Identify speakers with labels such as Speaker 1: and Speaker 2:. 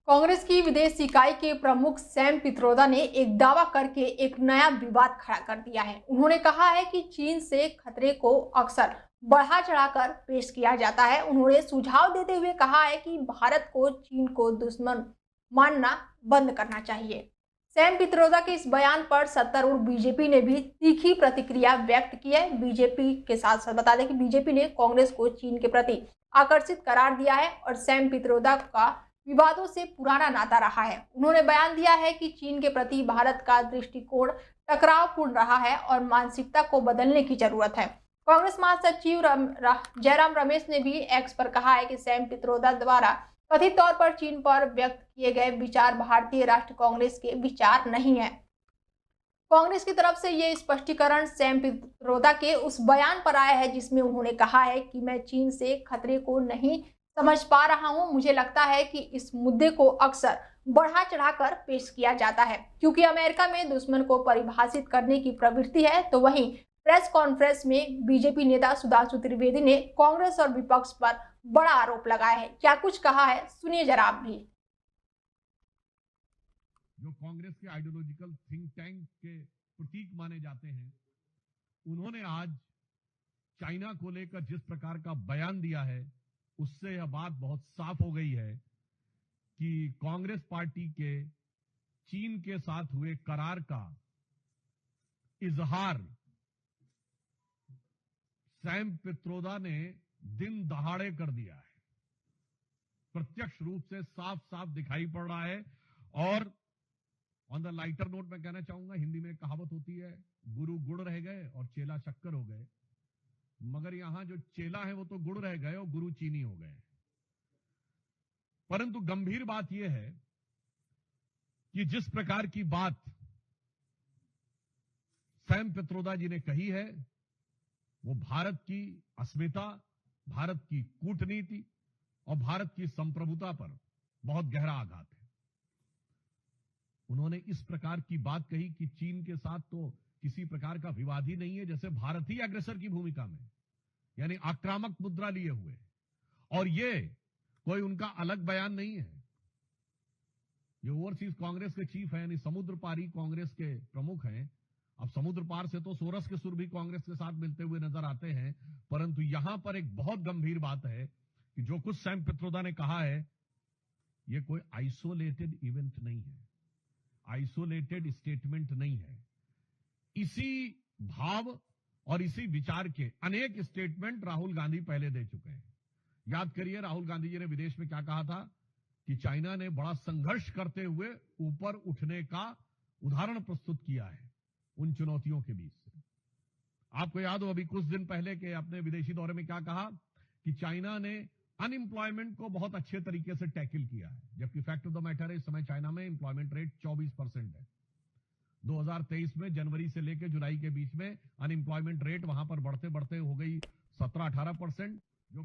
Speaker 1: कांग्रेस की विदेश इकाई के प्रमुख सैम पित्रोदा ने एक दावा करके एक नया विवाद खड़ा कर दिया है। उन्होंने कहा है कि चीन से खतरे को अक्सर बढ़ा चढ़ाकर पेश किया जाता है। उन्होंने सुझाव देते हुए कहा है कि भारत को चीन को दुश्मन मानना बंद करना चाहिए। सैम पित्रोदा के इस बयान पर सत्तारूढ़ बीजेपी ने भी तीखी प्रतिक्रिया व्यक्त की है। बीजेपी के साथ साथ बता दें कि बीजेपी ने कांग्रेस को चीन के प्रति आकर्षित करार दिया है और सैम पित्रोदा का विवादों से पुराना नाता रहा है। उन्होंने बयान दिया है कि चीन के प्रति भारत का दृष्टिकोण टकरावपूर्ण रहा है और मानसिकता को बदलने की जरूरत है। कांग्रेस महासचिव जयराम रमेश ने भी एक्स पर कहा है कि सैम पित्रोदा द्वारा कथित तौर पर चीन पर व्यक्त किए गए विचार भारतीय राष्ट्रीय कांग्रेस के विचार नहीं है। कांग्रेस की तरफ से ये स्पष्टीकरण सैम पित्रोदा के उस बयान पर आया है जिसमें उन्होंने कहा है कि मैं चीन से खतरे को नहीं समझ पा रहा हूं। मुझे लगता है कि इस मुद्दे को अक्सर बढ़ा चढ़ाकर पेश किया जाता है क्योंकि अमेरिका में दुश्मन को परिभाषित करने की प्रवृत्ति है। तो वहीं प्रेस कॉन्फ्रेंस में बीजेपी नेता सुधांशु त्रिवेदी ने कांग्रेस और विपक्ष पर बड़ा आरोप लगाया है। क्या कुछ कहा है, सुनिए जरा आप भी।
Speaker 2: जो कांग्रेस के आइडियोलॉजिकल थिंक टैंक के प्रतीक माने जाते हैं, उन्होंने आज चाइना को लेकर जिस प्रकार का बयान दिया है, उससे यह बात बहुत साफ हो गई है कि कांग्रेस पार्टी के चीन के साथ हुए करार का इजहार सैम पित्रोदा ने दिन दहाड़े कर दिया है। प्रत्यक्ष रूप से साफ साफ दिखाई पड़ रहा है। और ऑन द लाइटर नोट मैं कहना चाहूंगा, हिंदी में एक कहावत होती है, गुरु गुड़ रह गए और चेला शक्कर हो गए। मगर यहां जो चेला है वो तो गुड़ रह गए और गुरु चीनी हो गए। परंतु गंभीर बात यह है कि जिस प्रकार की बात सैम पित्रोदा जी ने कही है, वो भारत की अस्मिता, भारत की कूटनीति और भारत की संप्रभुता पर बहुत गहरा आघात है। उन्होंने इस प्रकार की बात कही कि चीन के साथ तो किसी प्रकार का विवाद ही नहीं है, जैसे भारत ही अग्रसर की भूमिका में, यानी आक्रामक मुद्रा लिए हुए। और ये कोई उनका अलग बयान नहीं है। ये ओवरसीज कांग्रेस के चीफ है, यानी समुद्र पारी कांग्रेस के प्रमुख हैं। अब समुद्र पार से तो सोरस के सुर भी कांग्रेस के साथ मिलते हुए नजर आते हैं। परंतु यहां पर एक बहुत गंभीर बात है कि जो कुछ सैम पित्रोदा ने कहा है, यह कोई आइसोलेटेड इवेंट नहीं है, आइसोलेटेड स्टेटमेंट नहीं है। इसी भाव और इसी विचार के अनेक स्टेटमेंट राहुल गांधी पहले दे चुके हैं। याद करिए, राहुल गांधी जी ने विदेश में क्या कहा था कि चाइना ने बड़ा संघर्ष करते हुए ऊपर उठने का उदाहरण प्रस्तुत किया है उन चुनौतियों के बीच से। आपको याद हो, अभी कुछ दिन पहले के अपने विदेशी दौरे में क्या कहा कि चाइना ने अनएम्प्लॉयमेंट को बहुत अच्छे तरीके से टैकल किया है, जबकि फैक्ट ऑफ द मैटर है इस समय चाइना में एम्प्लॉयमेंट रेट 24% है। 2023 में जनवरी से लेकर जुलाई के बीच में अनएम्प्लॉयमेंट रेट वहां पर बढ़ते बढ़ते हो गई 17-18%, जो